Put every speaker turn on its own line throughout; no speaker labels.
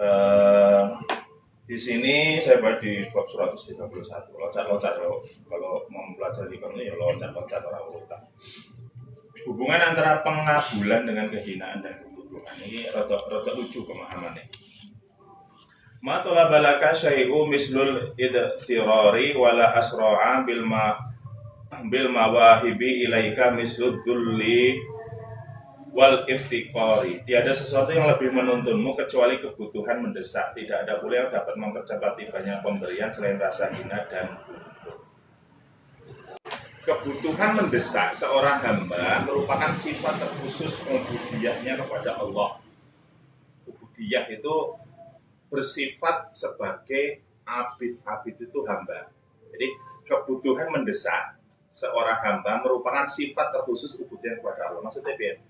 Eh, di sini saya bahas di bab 131. Loncat-loncat kalau mau mempelajari kamu ya loncat-loncat orang urutan. Hubungan antara pengabulan dengan kehinaan dan kebutuhan ini rada lucu pemahamannya. Ma talabalaka syai'u mislul idtirari wala asra'a bil mawahibi ilaika mislud dulli wal iftiqari. Tiada sesuatu yang lebih menuntunmu kecuali kebutuhan mendesak. Tidak ada pula yang dapat mempercepat tibanya pemberian selain rasa hina dan kebutuhan mendesak seorang hamba merupakan sifat terkhusus ubudiyahnya kepada Allah. Ubudiyah itu bersifat sebagai abid itu hamba. Jadi kebutuhan mendesak seorang hamba merupakan sifat terkhusus ubudiyah kepada Allah. Maksudnya biar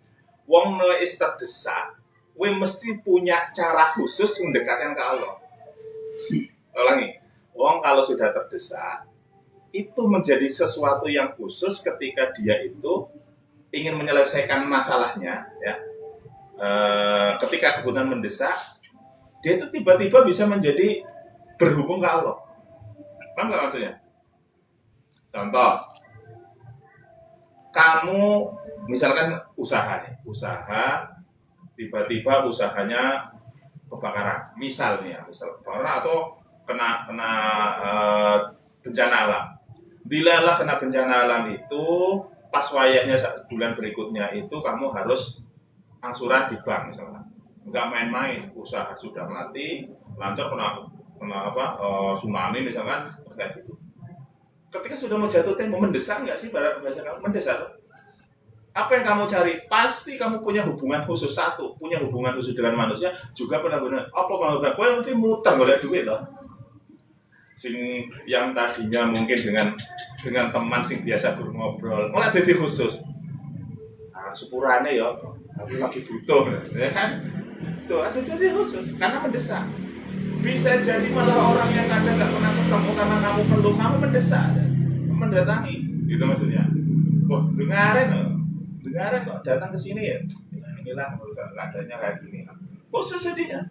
wong wis terdesak, we mesti punya cara khusus mendekatkan ke Allah. Ulangi, wong kalau sudah terdesak itu menjadi sesuatu yang khusus ketika dia itu ingin menyelesaikan masalahnya, ya. Ketika kebutuhan mendesak, dia itu tiba-tiba bisa menjadi berhubung ke Allah. Paham nggak maksudnya? Contoh, kamu misalkan usaha tiba-tiba usahanya kebakaran, misal kebakaran atau kena bencana alam. Bila kena bencana alam itu pas wayahnya bulan berikutnya itu kamu harus angsuran di bank misalkan. Enggak main-main, usaha sudah mati, lancar kena tsunami misalkan kayak gitu. Ketika sudah mau jatuh tempo, mendesak nggak sih bahasa kamu? Mendesak. Apa yang kamu cari? Pasti kamu punya hubungan khusus punya hubungan khusus dengan manusia, juga benar-benar apa kalau yang nanti muter golek duit loh. Sing yang tadinya mungkin dengan teman sing biasa ngobrol, malah jadi khusus. Nah, sepurane ya, aku lagi butuh, ya kan? Tuh, ada jadi khusus karena mendesak. Bisa jadi malah orang yang kadang nggak pernah ketemu karena kamu perlu, kamu mendesak, mendatangi, gitu maksudnya. Wah, dengarin kok datang ke sini ya. Inilah keadaannya kayak gini. Khusus jadinya.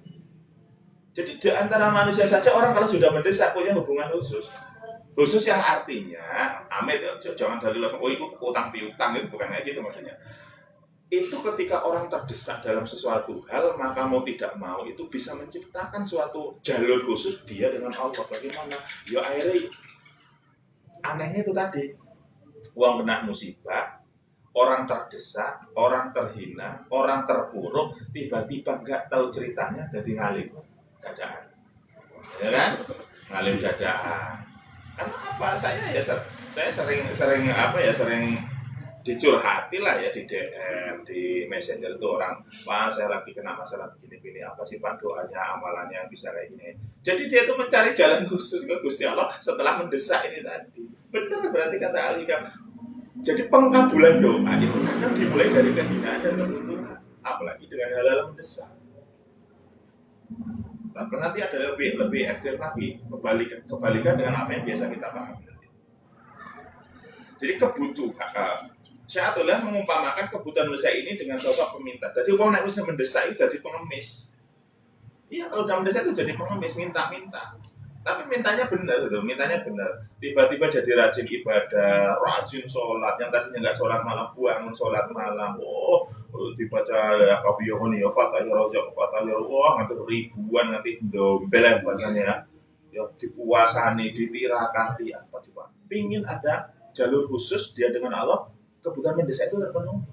Jadi di antara manusia saja orang kalau sudah mendesak punya hubungan khusus. Khusus yang artinya, amit jangan dari level, oh itu utang piutang itu bukan kayak gitu maksudnya. Itu ketika orang terdesak dalam sesuatu hal, maka mau tidak mau itu bisa menciptakan suatu jalur khusus dia dengan Allah. Bagaimana? Ya akhirnya anehnya itu tadi, uang kena musibah, orang terdesak, orang terhina, orang terpuruk, tiba-tiba nggak tahu ceritanya jadi ngalim dadaan, ya kan? Ngalim dadaan. Karena apa? Saya sering dicurhati lah ya di DM, di Messenger itu orang, wah saya lagi kena masalah begini-begini, apa sih Pak doanya, amalannya yang bisa kayak gini. Jadi dia itu mencari jalan khusus ke Gusti Allah setelah mendesak ini tadi. Benar berarti kata Alika. Jadi pengkabulan doa itu kadang dimulai dari kehinaan dan kebutuhan, apalagi dengan hal-hal mendesak. Tapi nanti ada lebih ekstrim lagi, kebalikan dengan apa yang biasa kita pahami. Jadi kebutuhan, saya adalah mengumpamakan kebutuhan manusia ini dengan sosok peminta. Jadi orang yang bisa mendesak itu jadi pengemis. Iya, kalau dalam mendesak itu jadi pengemis, minta-minta. Tapi mintanya benar. Tiba-tiba jadi rajin ibadah, rajin sholat. Yang tadinya nggak sholat malam, bangun sholat malam. Oh, dibaca ya kabiyoni ya fatah ya rojak fatah ya wah nanti ribuan nanti dombel bahasanya ya dipuasani, ditirakati apa coba. Pingin ada jalur khusus dia dengan Allah, kebutuhan mendesak itu terpenuhi.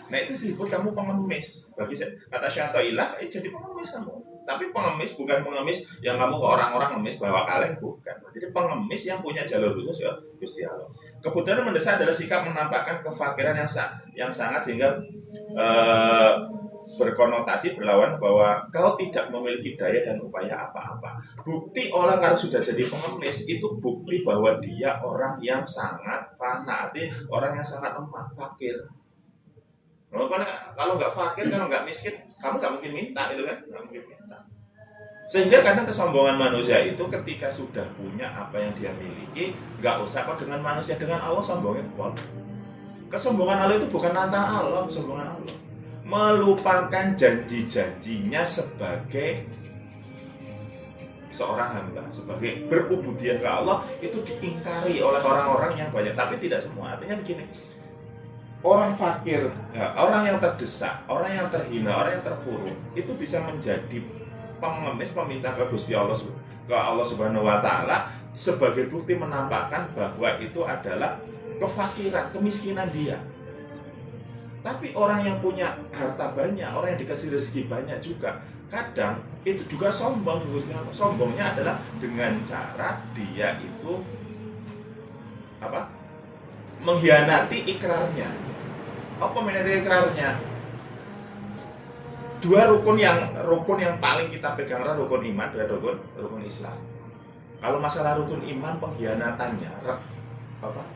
Nah itu disebut kamu pengemis. Bagi kata Syaitanillah, jadi pengemis kamu. Tapi pengemis bukan pengemis yang kamu ke orang-orang ngemis bahwa kalian bukan. Jadi pengemis yang punya jalur khusus ya Gusti Allah. Kebutuhan mendesak adalah sikap menampakkan kefakiran yang sangat sehingga berkonotasi berlawan bahwa kau tidak memiliki daya dan upaya apa-apa. Bukti orang kalau sudah jadi pengemis itu bukti bahwa dia orang yang sangat fanatik, orang yang sangat lemah, fakir. Kalau nggak fakir, kalau nggak miskin, kamu nggak mungkin minta, itu kan? Nggak mungkin minta. Sehingga kadang kesombongan manusia itu ketika sudah punya apa yang dia miliki, nggak usah kok dengan manusia, dengan Allah sombongnya kuat. Kesombongan Allah itu bukan nantang Allah, kesombongan Allah. melupakan janji-janjinya sebagai seorang hamba, sebagai berubudiyah ke Allah, itu diingkari oleh orang-orang yang banyak, tapi tidak semua. Artinya begini, orang fakir, ya, orang yang terdesak, orang yang terhina, orang yang terpuruk, itu bisa menjadi pengemis, meminta ke Gusti Allah, ke Allah Subhanahu wa Ta'ala, sebagai bukti menampakkan bahwa itu adalah kefakiran, kemiskinan dia. Tapi orang yang punya harta banyak, orang yang dikasih rezeki banyak juga, kadang itu juga sombong. Sombongnya adalah dengan cara dia itu mengkhianati ikrarnya. Apa mengkhianati ikrarnya? Dua rukun yang paling kita pegang adalah rukun iman dan rukun Islam. Kalau masalah rukun iman, pengkhianatannya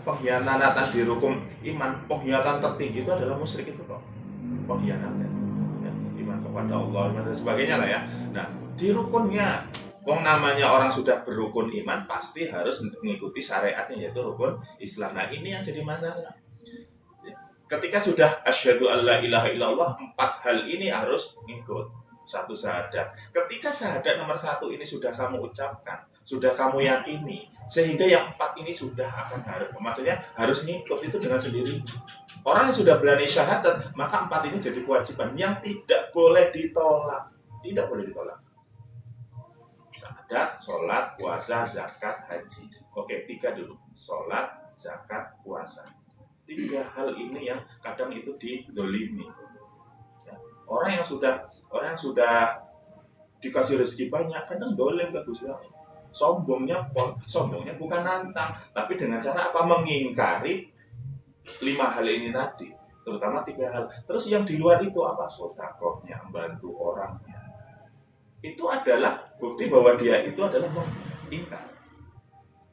pengkhianatan di rukun iman, pengkhianatan tertinggi itu adalah musyrik itu kok. Pengkhianatan iman kepada Allah dan sebagainya lah ya. Nah, di rukunnya, namanya orang sudah berrukun iman pasti harus mengikuti syariatnya, yaitu rukun Islam. Nah, ini yang jadi masalah. Ketika sudah asyhadu alla ilaha illallah, 4 hal ini harus ngikut. Satu syahadat. Ketika syahadat nomor 1 ini sudah kamu ucapkan, sudah kamu yakini, sehingga yang 4 ini sudah akan maksudnya harus ngikut itu dengan sendiri. Orang yang sudah berani syahadat, maka 4 ini jadi kewajiban yang tidak boleh ditolak. Tidak boleh ditolak. Syahadat, sholat, puasa, zakat, haji. Oke, 3 dulu. Sholat, zakat, puasa. 3 hal ini yang kadang itu didolimi. Orang yang sudah dikasih rezeki banyak, kadang dolim ke Gusti Allah. Sombongnya bukan nantang, tapi dengan cara apa? Mengingkari 5 hal ini tadi, terutama 3 hal. Terus yang di luar itu apa? Sedekahnya, membantu orangnya. Itu adalah bukti bahwa dia itu adalah mengingkar.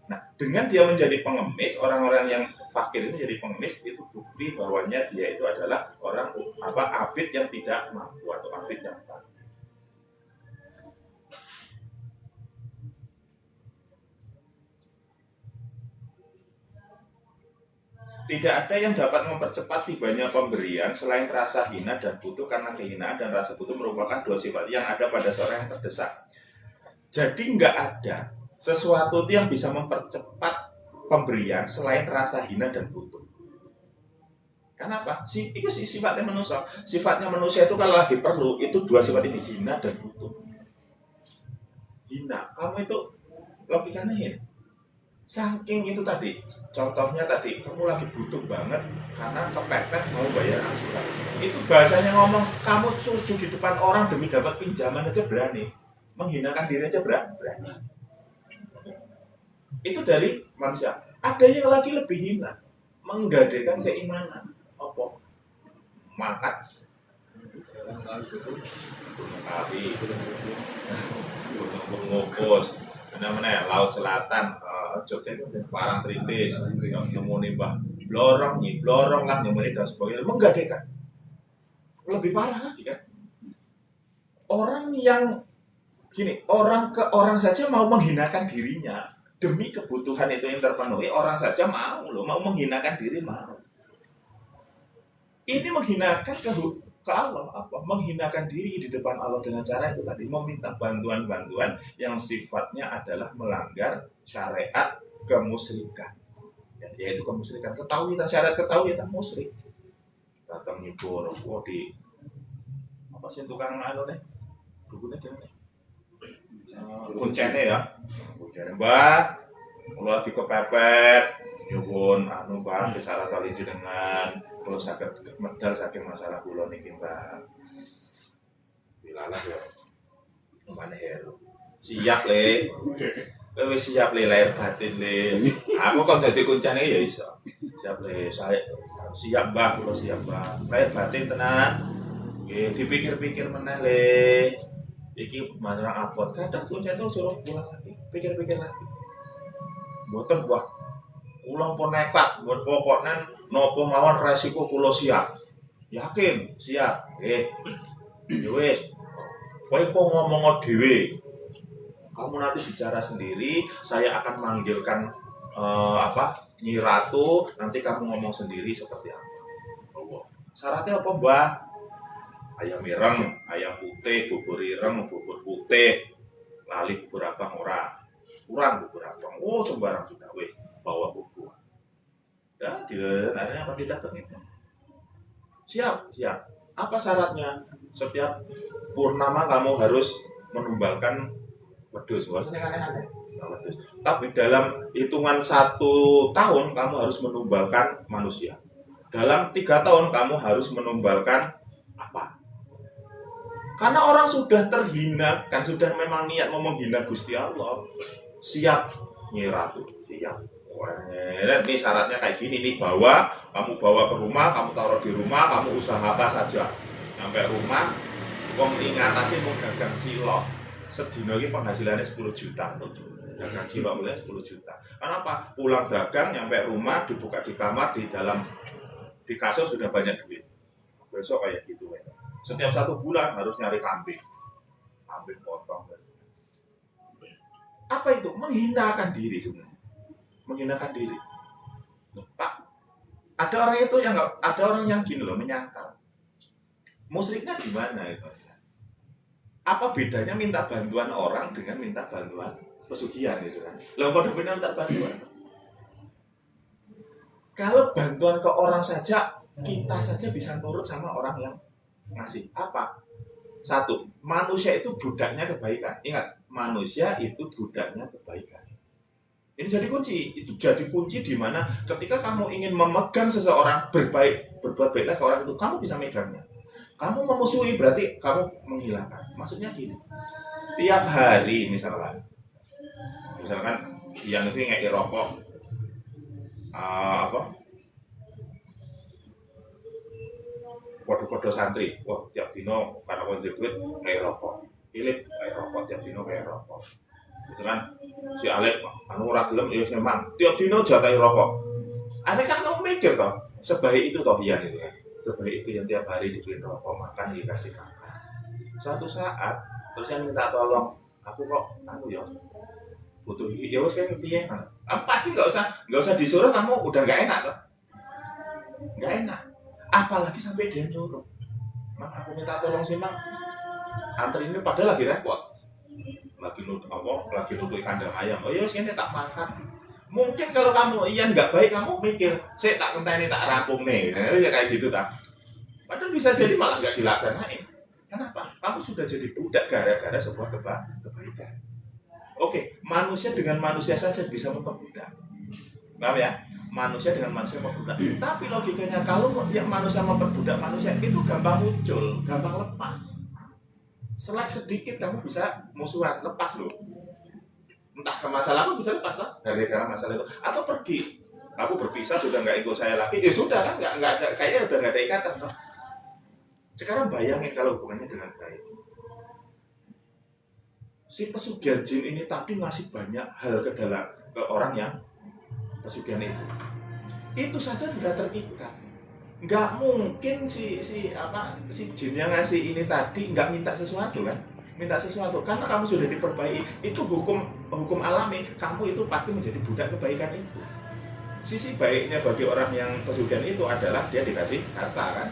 Nah, dengan dia menjadi pengemis, orang-orang yang fakir itu jadi pengemis, itu bukti bahwanya dia itu adalah orang abid yang tidak mampu atau abid yang fakir. Tidak ada yang dapat mempercepat tibanya pemberian selain rasa hina dan butuh, karena kehinaan dan rasa butuh merupakan 2 sifat yang ada pada seorang yang terdesak. Jadi nggak ada sesuatu yang bisa mempercepat pemberian selain rasa hina dan butuh. Kenapa? Itu sifatnya manusia. Sifatnya manusia itu kalau lagi perlu, itu 2 sifat ini, hina dan butuh. Hina, kamu itu logikanya hina. Saking itu tadi, contohnya tadi, kamu lagi butuh banget karena kepepet mau bayar angsuran. Itu bahasanya ngomong, kamu sujud di depan orang demi dapat pinjaman aja berani. Menghinakan diri aja berani. Itu dari manusia. Ada yang lagi lebih hina, menggadekan keimanan. Apa? Makan. Kali. Mengukus. Mana Laut Selatan, Jogja itu parang tritis, nyemuni mbah blorong lah, nyemuni dan sebagainya, menggadekan. Lebih parah lagi kan? Orang yang gini, orang ke orang saja mau menghinakan dirinya demi kebutuhan itu yang terpenuhi, orang saja mau menghinakan diri mau. Ini menghinakan ke Allah, menghinakan diri di depan Allah dengan cara itu tadi, meminta bantuan-bantuan yang sifatnya adalah melanggar syariat kemusyrikan. Yaitu kemusyrikan. Syarat ketahuitan musyrik. Datang nyebur, di apa sih tukang nih? Dukune jenenge. Kuncene ya. Kuncene, Mbah. Kalau lagi kepepet, nyuwun Mbah salah kali jenengan. Kalau sakit medal saking masalah kula niki Mbak. Dilalah ya. Mana hero. Siap le. Kowe siap le lahir batin le. Aku kok dadi kuncane ya iso. Siap le. Saya siap Mbah, kula siap Mbah. Lahir batin tenan. Nggih, dipikir-pikir meneh le. Iki mandrang abot. Kadang kuncane suruh pulang lagi. Pikir-pikir lagi. Mboten Mbah. Kula pun nekat, buat pokoknya nopo mawon resiko kula siap. Yakin, siap. Ya wis. Kowe kok ngomong dhewe. Kamu nanti bicara sendiri, saya akan manggilkan Nyi Ratu, nanti kamu ngomong sendiri seperti apa. Syaratnya apa, Mbah? ayam ireng, ayam putih, bubur ireng, bubur putih, lali bubur abang ora, kurang bubur abang, oh sembarang sudah, weh bawa bubur. Ya, akhirnya apa didatang itu? Siap. Apa syaratnya? Setiap purnama kamu harus menumbalkan wedhus. Maksudnya aneh-aneh. Wedhus. Tapi dalam hitungan 1 tahun kamu harus menumbalkan manusia. Dalam 3 tahun kamu harus menumbalkan apa? Karena orang sudah terhina, kan sudah memang niat mau menghina Gusti Allah. Siap, Nyi Ratu, siap. Ini syaratnya kayak gini nih, kamu bawa ke rumah, kamu taruh di rumah, kamu usaha apa saja. Sampai rumah, wong ingatasi mau dagang cilok. Sedino ini penghasilannya 10 juta. Dagang cilok mulai 10 juta. Kenapa? Pulang dagang, nyampe rumah, dibuka di kamar, di kasur sudah banyak duit. Besok kayak gitu. Setiap 1 bulan harus nyari kambing. Kambing potong. Apa itu? Menghinakan diri sebenarnya. Menghinakan diri. Pak, ada orang itu yang nggak, ada orang yang gini loh, menyangkal. Musyriknya gimana itu? Apa bedanya minta bantuan orang dengan minta bantuan pesugihan gitu kan? Lalu pada benar minta bantuan. Kalau bantuan ke orang saja, kita saja bisa nurut sama orang yang ngasih. Apa? 1, manusia itu budaknya kebaikan. Ingat, manusia itu budaknya kebaikan. Ini jadi kunci, itu jadi kunci di mana ketika kamu ingin memegang seseorang berbuat baiklah ke orang itu, kamu bisa megangnya. Kamu memusuhi berarti kamu menghilangkan. Maksudnya gini, tiap hari misalkan yang itu ngeki rokok, kode-kode santri, wah tiap dino karena mau duit kayak rokok, pilih kayak rokok tiap dino kayak rokok. Gitu kan, si Alek anu ora gelem ya memang tiap dino jatahi rokok. Aneh kan kamu mikir toh, sebaik itu toh Ian itu kan. Sebaik itu yang tiap hari dibeliin rokok, makan dikasih makan. Suatu saat terus yang minta tolong, aku kok anu ya butuh iki ya wis kan piye kan. Pasti enggak usah disuruh, kamu udah enggak enak toh. Enggak enak. Apalagi sampai dia nyuruh. Mak aku minta tolong sih, Mang. Antri ini padahal lagi repot. Lagi nutup kandang ayam. Oh iya, sini tak makan. Mungkin kalau kamu nggak baik, kamu mikir, saya tak kenteni tak rampung nih. Nah, ya kayak gitu tak. Padahal bisa jadi malah nggak dilaksanain. Kenapa? Kamu sudah jadi budak gara-gara sebuah kebaikan. Oke, manusia dengan manusia saja bisa memperbudak. Paham ya? Manusia dengan manusia memperbudak. Tapi logikanya kalau yang manusia memperbudak manusia itu gampang muncul, gampang lepas. Selak sedikit kamu bisa musuhan, lepas loh. Entah ke masalah apa bisa lepas lah gara-gara masalah itu. Atau pergi, kamu berpisah sudah nggak ikut saya lagi, ya sudah kan nggak ada, kayaknya udah nggak ada ikatan toh. Sekarang bayangin kalau hubungannya dengan baik. Si pesugihan jin ini tadi ngasih banyak hal ke orang yang pesugihan itu. Itu saja sudah terikat. Nggak mungkin si jin yang ngasih ini tadi nggak minta sesuatu kan, karena kamu sudah diperbaiki. Itu hukum alami, kamu itu pasti menjadi budak kebaikan itu. Sisi baiknya bagi orang yang pesugihan itu adalah dia dikasih harta kan,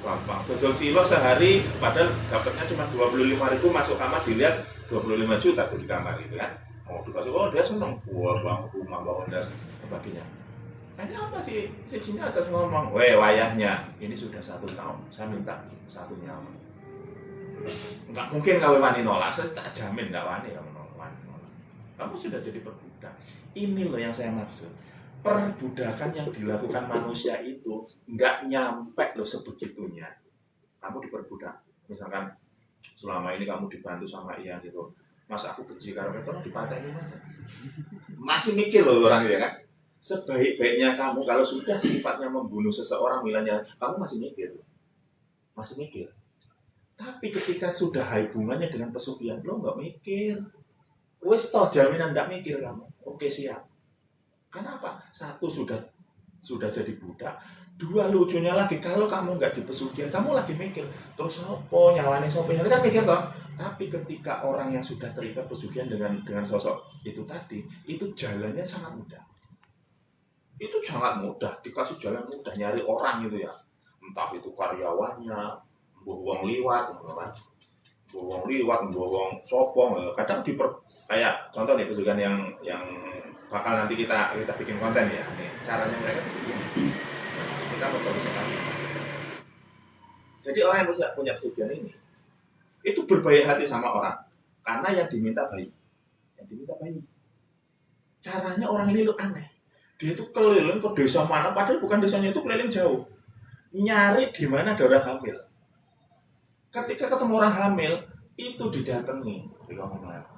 gampang. Dodol cilok sehari padahal dapatnya cuma 25.000, masuk kamar dilihat 25 juta tuh di kamar itu kan. Dikasih, dia seneng, bangun rumah, bangun dan sebagainya. Ini apa sih? Si Cina atas ngomong, wayahnya ini sudah 1 tahun, saya minta 1 nyawa. Enggak mungkin kamu wani nolak, saya tak jamin enggak wani kamu nolak. Kamu sudah jadi perbudak. Ini loh yang saya maksud. Perbudakan yang dilakukan manusia itu enggak nyampe loh sebegitunya. Kamu diperbudak. Misalkan selama ini kamu dibantu sama Ian gitu, Mas aku benci karena itu dipatahin mana? Masih mikir loh orang ya kan? Sebaik-baiknya kamu kalau sudah sifatnya membunuh seseorang, milanya kamu masih mikir. Tapi ketika sudah hubungannya dengan pesugihan, lo nggak mikir. Wes toh jaminan nggak mikir kamu. Oke siap. Kenapa? 1 sudah jadi budak. 2 lucunya lagi kalau kamu nggak di pesugihan, kamu lagi mikir terus sopo nyawane sopo yang kan mikir toh. Tapi ketika orang yang sudah terikat pesugihan dengan sosok itu tadi, itu jalannya sangat mudah. Itu sangat mudah, dikasih jalan mudah, nyari orang gitu ya, entah itu karyawannya, wong liwat, kan? Wong liwat, wong sopong, kadang kayak contoh nih kejugan yang bakal nanti kita bikin konten ya. Nih, caranya mereka begini. Kita mempersiapkan. Jadi orang yang punya kesugihan ini itu berbaik hati sama orang karena yang diminta baik. Caranya orang ini lu aneh. Dia itu keliling ke desa mana, padahal bukan desanya itu keliling jauh. Nyari di mana ada orang hamil. Ketika ketemu orang hamil, itu didatangi.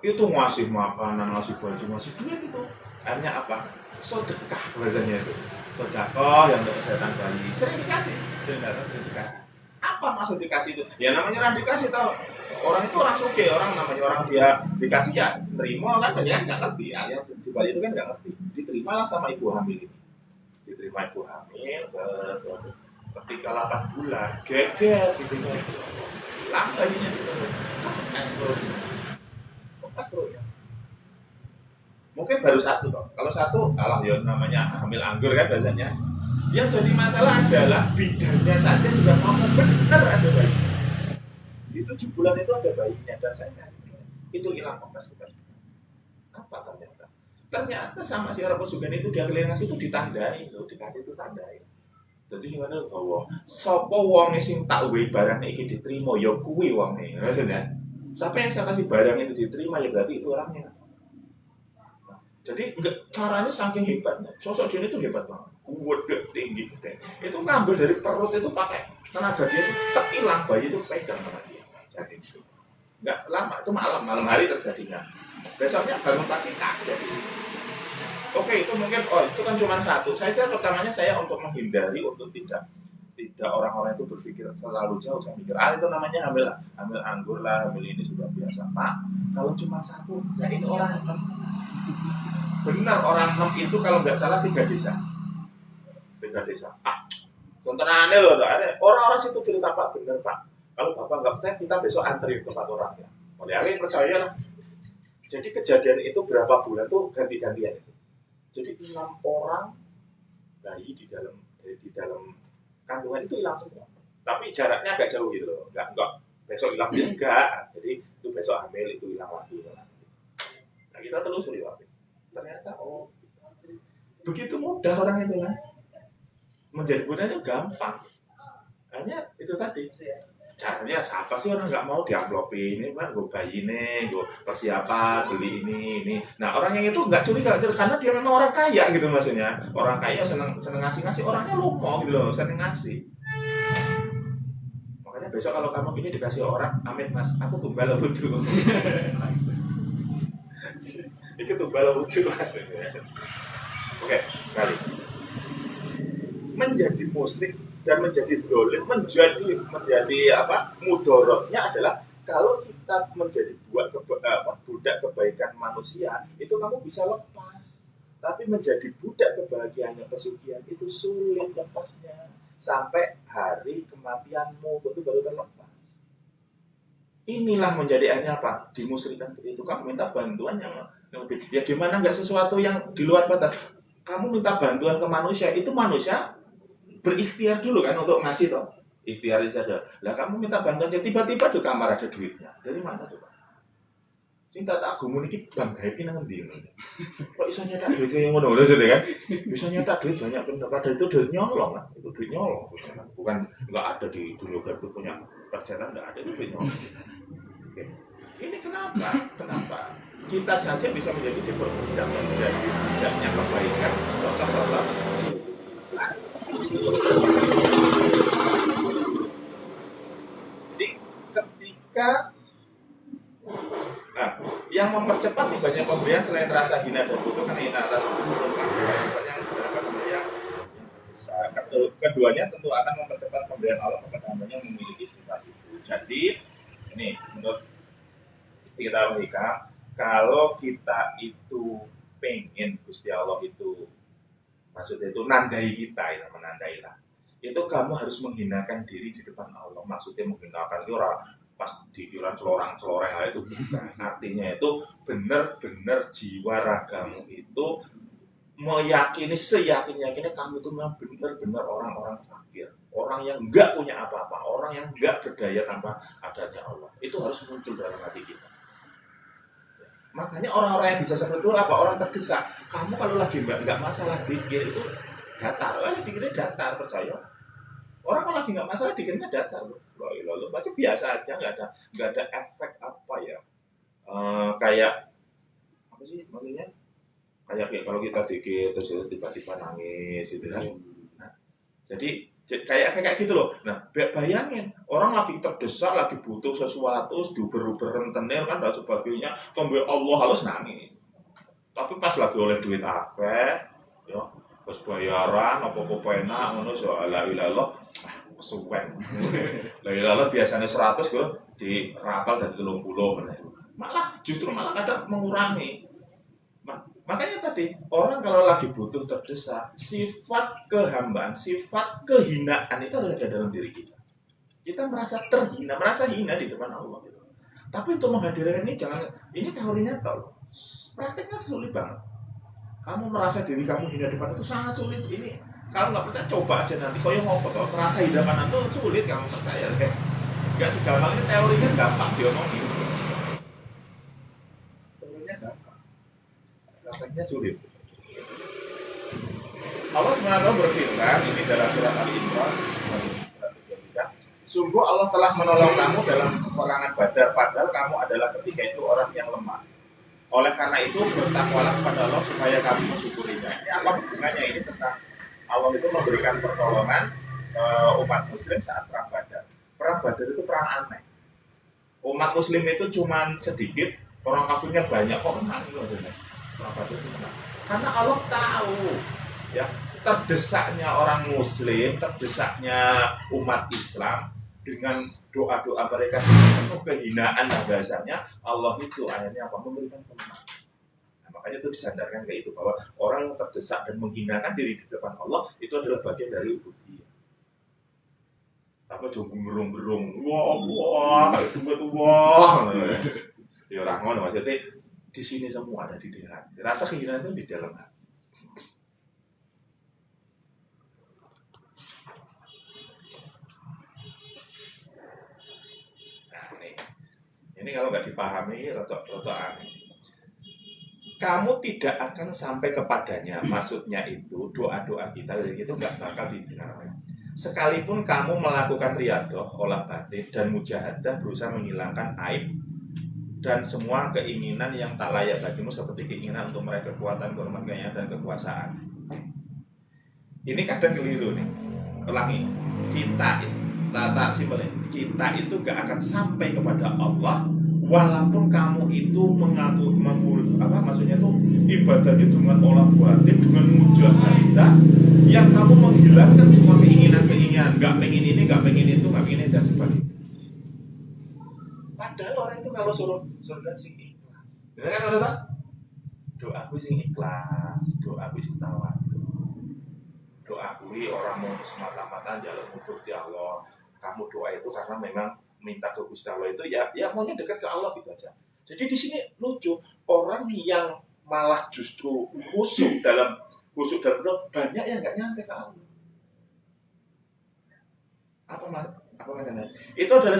Itu ngasih makanan, ngasih baju, ngasih duit itu. Akhirnya apa? Sedekah bahasanya itu. Sedekah yang untuk kesehatan bayi. Sering dikasih. Apa maksud dikasih itu? Ya namanya orang dikasih tahu. Orang itu orang suge, orang namanya orang dia dikasih ya terima kan, dia nggak ngerti ya, yang di Bali itu kan nggak ngerti, diterimalah sama ibu hamil ini, diterima ibu hamil, ketika 8 bulan, geger gitu kan, bayinya itu, kempes bro ya, mungkin baru satu toh, kalau satu, alah ya namanya hamil anggur kan biasanya, yang jadi masalah adalah bidannya saja sudah ngomong benar ada bayi. Di 7 bulan itu ada bayinya dan saya itu hilang kempes. Apa ternyata sama si orang pesugihan itu dia keliling ngasih itu ditandai itu, dikasih itu tandai. Jadi gimana bahwa sopo wong sing tak wae barang iki diterima ya kuwi wong e. Maksudnya siapa yang saya kasih barang itu diterima ya berarti itu orangnya. Jadi caranya saking hebatnya, sosok dia itu hebat banget, kuat tinggi gede. Itu ngambil dari perut itu pakai tenaga dia itu tak hilang, bayi itu pegang sama dia. Jadi itu nggak lama, itu malam hari terjadinya. Besoknya bangun pagi kaget. Oke, itu mungkin itu kan cuma satu. Pertamanya saya untuk menghindari untuk tidak orang-orang itu berpikir terlalu jauh. Saya mikir itu namanya hamil anggur lah, hamil ini sudah biasa. Pak, kalau cuma satu, ya ini orang benar orang 6 itu kalau nggak salah 3 desa. Tonton aneh loh, orang-orang situ cerita Pak, benar Pak. Kalau Bapak nggak percaya, kita besok antri ke tempat orangnya. Oleh percaya lah. Jadi kejadian itu berapa bulan tuh ganti-gantian itu. Jadi 6 orang bayi di dalam kandungan itu hilang semua. Tapi jaraknya agak jauh gitu loh. Enggak besok hilang enggak. Jadi itu besok hamil itu hilang lagi. Nah kita telusuri waktu. Ternyata begitu mudah orang itu kan. Menjadi budaya gampang. Hanya itu tadi. Caranya siapa sih orang nggak mau diamplopin ini Pak, gue bayi nih, gue persiapan beli ini. Nah orang yang itu nggak curiga karena dia memang orang kaya gitu maksudnya. Orang kaya seneng ngasih orangnya lupa gitu loh, seneng ngasih. Makanya besok kalau kamu ini dikasih orang, amit mas, aku tumbal lucu. Itu tumbal lucu maksudnya. Oke, kali menjadi musrik dan menjadi dolim, menjadi apa mudorotnya adalah kalau kita menjadi budak kebaikan manusia itu kamu bisa lepas, tapi menjadi budak kebahagiaannya pesugihan itu sulit lepasnya sampai hari kematianmu itu baru terlepas. Inilah menjadi akhirnya apa dimusrikan itu, kamu minta bantuan yang lebih ya gimana, nggak sesuatu yang di luar batas. Kamu minta bantuan ke manusia, itu manusia berikhtiar dulu kan untuk ngasih toh, ikhtiar itu ada. Lah kamu minta bantuan tiba-tiba di kamar ada duitnya. Dari mana coba? Cinta tak gumun iki bang gawe nang ndi ngene. Kok iso nyetak duit yang ngono sudah kan? Bisa nyetak duit banyak bener, padahal itu duit nyolong kan. Itu duit nyolong bukan enggak ada di dunia itu punya persetan, enggak ada duit nyolong. Oke. Ini kenapa? Kita saja bisa menjadi diperbudak menjadi budaknya kebaikan sosok-sosok. Jadi ketika yang mempercepat tibanya pemberian selain rasa hina dan butuh, karena hina rasa butuh keduanya tentu akan mempercepat pemberian Allah kepada hambanya yang memiliki sifat itu. Jadi ini menurut kita logika, kalau kita itu pengen Gusti Allah itu maksudnya itu nandai kita, ya menandai lah. Itu kamu harus menghinakan diri di depan Allah. Maksudnya menghinakan itu orang pas dikira celorang itu bukan. Artinya itu benar-benar jiwa ragamu itu meyakini seyakin-yakinnya kamu itu memang benar-benar orang-orang fakir, orang yang enggak punya apa-apa, orang orang yang nggak berdaya tanpa adanya Allah. Itu harus muncul dalam hati kita. Makanya orang-orang yang bisa seperti itu apa? Orang terdesak. Kamu kalau lagi nggak masalah dikir itu datar, dikirnya datar, percaya. Orang kalau lagi nggak masalah dikirnya datar, lalu macam biasa aja, nggak ada efek apa ya, kayak apa sih maksudnya? Kayak kalau kita dikir terus tiba-tiba nangis gitu kan. Nah, jadi kayak efek kayak gitu loh. Nah, bayangin orang lagi terdesak, lagi butuh sesuatu, diuber-uber rentenir kan dan sebagainya, tombol Allah harus nangis. Tapi pas lagi oleh duit apa, ya, pas bayaran apa-apa enak, ngono soal la ilallah, kesuwen. La ilallah biasanya 100 kok dirapal dari 30. Justru malah kadang mengurangi. Makanya tadi, orang kalau lagi butuh terdesak, sifat kehambaan, sifat kehinaan itu ada dalam diri kita. Kita merasa terhina, merasa hina di depan Allah. Gitu. Tapi untuk menghadirkan ini, ini teorinya tahu. Prakteknya sulit banget. Kamu merasa diri kamu hina di depan itu sangat sulit. Ini kalau nggak percaya, coba aja nanti. Kalau ngomong, kalau merasa hina di depan itu sulit, kamu percaya. Nggak segampang ini, teorinya gampang diomongin. Teorinya gampang. Rasanya sulit. Allah SWT berfirman, ini dalam surat Al-Imran, sungguh Allah telah menolong kamu dalam peperangan Badar, padahal kamu adalah ketika itu orang yang lemah. Oleh karena itu bertakwalah kepada Allah supaya kamu mensyukurinya. Ini apa hubungannya ini tentang Allah itu memberikan pertolongan umat Muslim saat perang Badar. Perang Badar itu perang aneh. Umat Muslim itu cuma sedikit, orang kafirnya banyak, kok menang itu aja. Karena Allah tahu ya terdesaknya orang Muslim, terdesaknya umat Islam dengan doa-doa mereka penuh kehinaan dan bahasanya Allah itu akhirnya apa memberikan kemenangan. Nah, makanya itu disadarkan kayak itu bahwa orang yang terdesak dan menghinakan diri di depan Allah itu adalah bagian dari ubudiyah. Apa jombung berung-berung, wah kayak tua, ya orang ngono maksudnya. Di sini semua ada di dalam hati. Rasa kehinaan itu di dalam hati. Nah, ini kalau nggak dipahami, rotok aneh. Kamu tidak akan sampai kepadanya. Maksudnya itu doa-doa kita itu nggak bakal didengar. Sekalipun kamu melakukan riyadhah, olah batin dan mujahadah berusaha menghilangkan aib dan semua keinginan yang tak layak bagimu seperti keinginan untuk meraih kekuatan, kehormatan dan kekuasaan. Ini kadang keliru nih. Ulangi. Kita itu gak akan sampai kepada Allah walaupun kamu itu maksudnya itu ibadahnya dengan olah batin, dengan mujahadah yang kamu menghilangkan semua keinginan, gak pengen ini, gak pengen itu, gak pengen ini dan sebagainya. Padahal orang itu kalau suruh sing ikhlas. Ya kan orang doa aku sing ikhlas, doa aku sing tawadhu. Doa aku orang mau semata-mata jalan untuk di Allah. Kamu doa itu karena memang minta ke Gusti Allah itu ya maunya dekat ke Allah gitu aja. Jadi di sini lucu, orang yang malah justru khusyuk dalam doa banyak yang nggak nyampe ke Allah. Apa maknanya? Itu adalah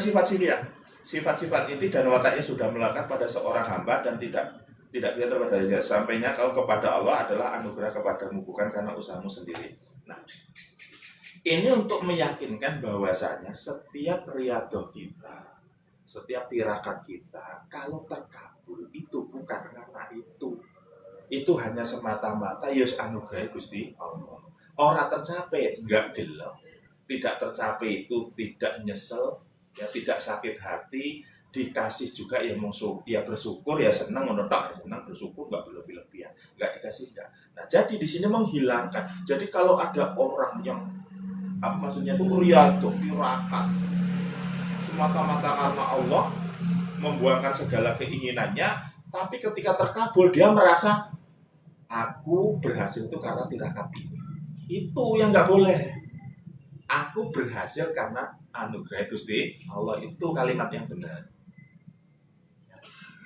sifat-sifat inti dan wataknya sudah melekat pada seorang hamba dan tidak kelihatan pada dirinya. Sampainya kau kepada Allah adalah anugerah kepadamu bukan karena usahamu sendiri. Nah, ini untuk meyakinkan bahwasanya setiap riyadhah kita, setiap tirakat kita, kalau terkabul itu bukan karena itu. Itu hanya semata-mata yus anugerah Gusti Allah. Orang tercapai enggak delok, tidak tercapai itu tidak nyesel. Ya tidak sakit hati, dikasih juga ya bersyukur ya senang menolak ya senang bersyukur nggak berlebih-lebihan, nggak dikasih enggak. Nah jadi di sini menghilangkan. Jadi kalau ada orang yang maksudnya itu riyadhah, tirakat semata-mata karena Allah membuangkan segala keinginannya, tapi ketika terkabul dia merasa aku berhasil itu karena tirakat ini. Itu yang nggak boleh. Aku berhasil karena anugerah Gusti Allah, itu kalimat yang benar.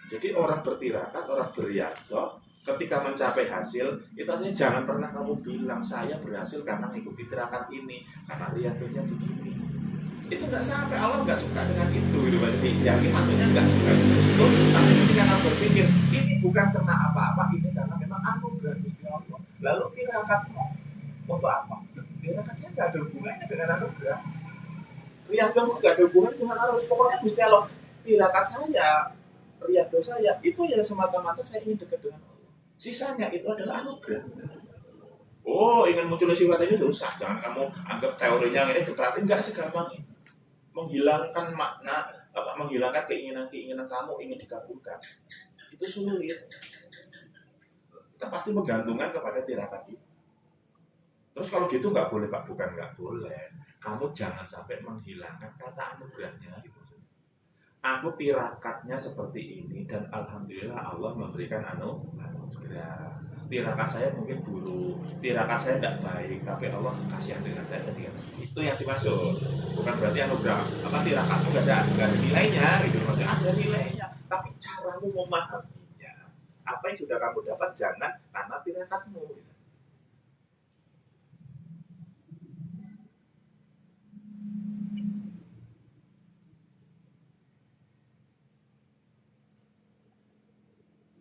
Jadi orang bertirakat, orang berriyadhah ketika mencapai hasil, itu artinya jangan pernah kamu bilang saya berhasil karena mengikuti tirakat ini, karena riyadhahnya begini. itu nggak sampai, Allah nggak suka dengan itu gitu. Berarti yakin maksudnya nggak suka itu. Tapi ketika kamu berpikir ini bukan karena apa-apa, ini karena memang anugerah Gusti Allah, lalu tirakatmu untuk apa? Tirakat saya nggak ada hubungannya dengan anugerah. Riyadhah nggak ada hubungan dengan arus. Pokoknya Gusti Allah, tirakat saya, riyadhah saya itu ya semata-mata saya ingin dekat dengan Allah. Sisanya itu adalah anugerah. Oh, ingin muncul sifat itu susah. Jangan kamu anggap teorinya ini diterapin, nggak segampang itu. Menghilangkan makna, menghilangkan keinginan kamu ingin dikabulkan. Itu sulit. Kita pasti menggantungkan kepada tirakat itu. Terus kalau gitu nggak boleh Pak, bukan nggak boleh. Kamu jangan sampai menghilangkan kata anugerahnya. Gitu. Aku tirakatnya seperti ini dan alhamdulillah Allah memberikan anugerah. Tirakat saya mungkin buruk, tirakat saya tidak baik, tapi Allah kasihan dengan saya ketika itu yang dimaksud. Bukan berarti anugerah, tirakatmu nggak ada nilainya, gitu. Maksudnya ada nilainya, tapi caramu memahaminya. Apa yang sudah kamu dapat jangan karena tirakatmu. Gitu.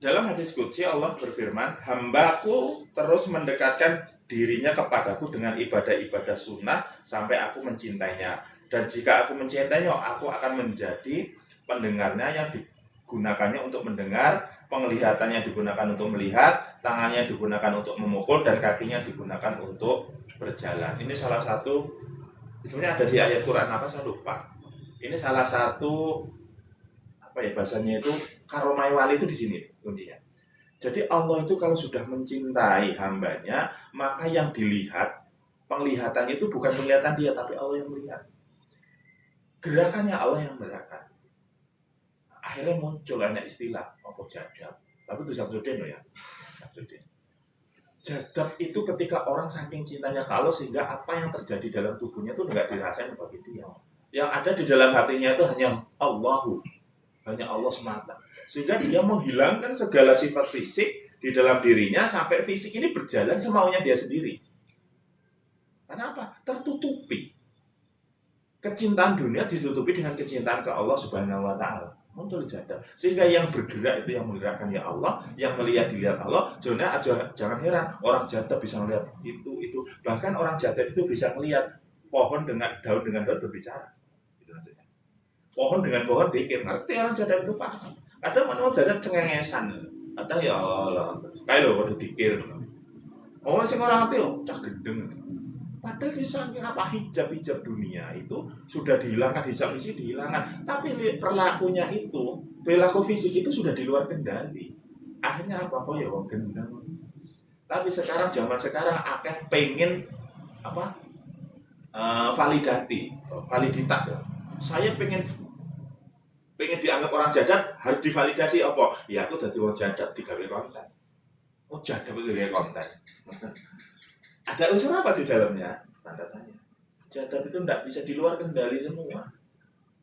Dalam hadis qudsi Allah berfirman, hambaku terus mendekatkan dirinya kepadaku dengan ibadah-ibadah sunnah sampai aku mencintainya. Dan jika aku mencintainya, aku akan menjadi pendengarnya yang digunakannya untuk mendengar, penglihatannya digunakan untuk melihat, tangannya digunakan untuk memukul, dan kakinya digunakan untuk berjalan. Ini salah satu, sebenarnya ada di ayat Quran apa saya lupa. Ini salah satu bahasanya itu karomai wali itu di sini kuncinya. Jadi Allah itu kalau sudah mencintai hambanya, maka yang dilihat, penglihatan itu bukan penglihatan dia, tapi Allah yang melihat. Gerakannya Allah yang merasakan. Akhirnya muncul ada istilah apa jadab. Tapi itu Sabdudin loh ya. Jadab itu ketika orang saking cintanya ke Allah sehingga apa yang terjadi dalam tubuhnya itu nggak dirasain bagi dia. Yang ada di dalam hatinya itu hanya Allahu. Hanya Allah semata. Sehingga dia menghilangkan segala sifat fisik di dalam dirinya sampai fisik ini berjalan semaunya dia sendiri. Kenapa? Tertutupi. Kecintaan dunia ditutupi dengan kecintaan ke Allah Subhanahu wa taala. Muncul jadab. Sehingga yang bergerak itu yang menggerakkan ya Allah, yang melihat dilihat Allah. Jangan heran orang jadab bisa melihat itu. Bahkan orang jadab itu bisa melihat pohon dengan daun berbicara. Itu maksudnya. Pohon dengan pohon dikir, ngerti orang jadab itu paham. Ada manusia jadab cengengesan, ada ya Allah, kayak lo udah dikir. Oh masih orang hati, cah gendeng. Padahal di samping apa hijab dunia itu sudah dihilangkan, hijab fisik dihilangkan, tapi perilakunya itu, perilaku fisik itu sudah di luar kendali. Akhirnya apa ya wong gendeng. Tapi sekarang zaman sekarang akan pengen validitas ya. Saya pengen dianggap orang jadab harus divalidasi apa? Ya aku jadi orang jadab digawe konten. Oh jadab itu digawe konten. Ada unsur apa di dalamnya? Tanda tanya. Jadab itu tidak bisa di luar kendali semua.